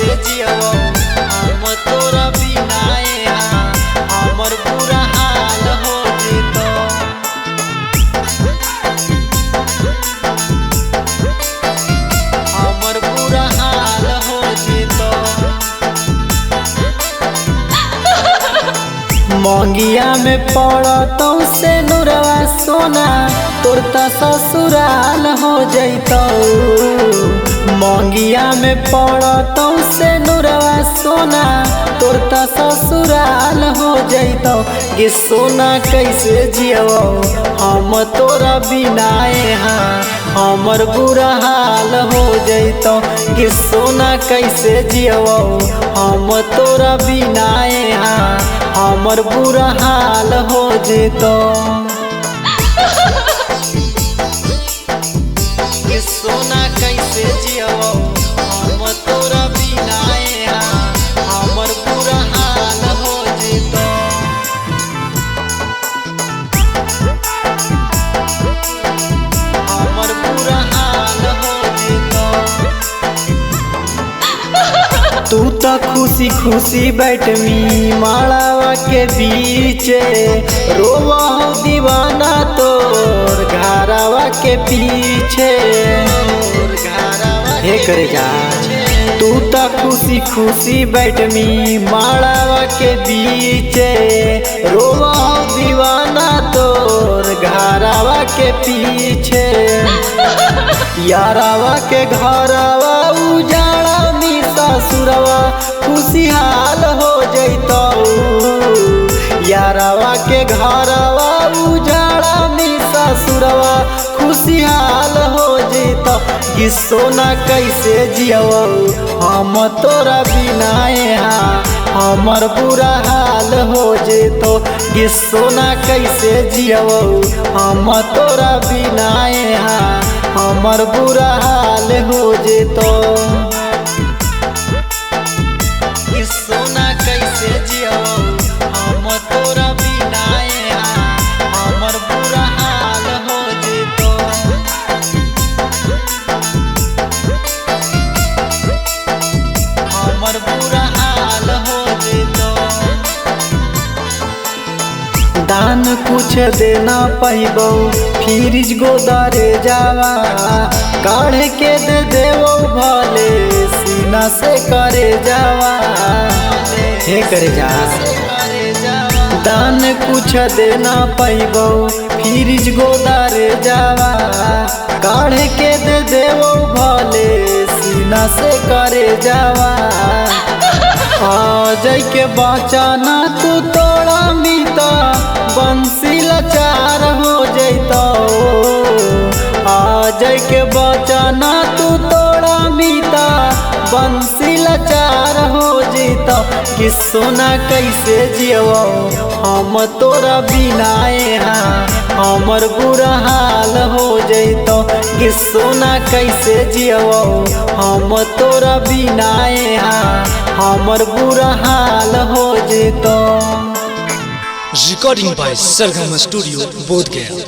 कैसे जियबो हम तोरा बिना हमर बुरा हाल हो जेतो। हमर बुरा हाल हो जेतो। मंगिया में पड़तो से नुरवा सोना तोर त ससुराल हो जैतो। मंगिया में पड़तो से नुरवा सोना तोर त ससुराल हो जैतो। गे सोना कैसे जियबो हम तोरा बिना हमर बुरा हाल हो जैतो। गे सोना कैसे जियबो हम तोरा बिना हमर बुरा हाल हो जेतो। गे सोना कैसे जियबो हम तोरा बिना हमर बुरा हाल हो जेतो। हमर बुरा हाल हो जेतो। तू तो खुशी खुशी बैठमी मालावा के बीचे रोवा हो दीवाना तोर घरावा के पीछे। हे करे जा तू तो खुशी खुशी बैठमी मालावा के बीचे रोवा हो दीवाना तोर घरावा के पीछे। यारावा के घरावा उजाड़ा मी ससुरवा खुशहाल हो जैतो। यारावा के घरवा उजाड़ा मी ससुरवा खुशहाल हो जैतो। गे सोना कैसे जियबो हम तोरा बिना हमर बुरा हाल हो जेतो। गे सोना कैसे जियबो हम तोरा बिना हमर बुरा हाल हो जेतो। गे सोना कैसे जियबो हम तोरा बिना हमर बुरा हाल हो जेतो। हमर बुरा हाल हो जेतो। दान कुछ देना पैबो फ्रिज गोदारे जावा काढ़ के दे देवो भले सीना से करे जावा। हे करे जा दान कुछ देना पैबो फ्रिज गोदारे जावा काढ़ के दे देवो भले सीना से करे जावा। आ जाय के बचाना तू तोड़ा मीता बंसी लाचार हो जैतो। आ जाय के बचाना तू तोड़ा मीता बंसी लाचार हो जैतो। गे सोना कैसे जियबो हम तोरा बिना हमर बुरा हाल हो जैतो। गे सोना कैसे जियबो हम तोरा बिना हमर बुरा हाल हो जेतो। Recording by Sargama Studio, Bodh Gaya।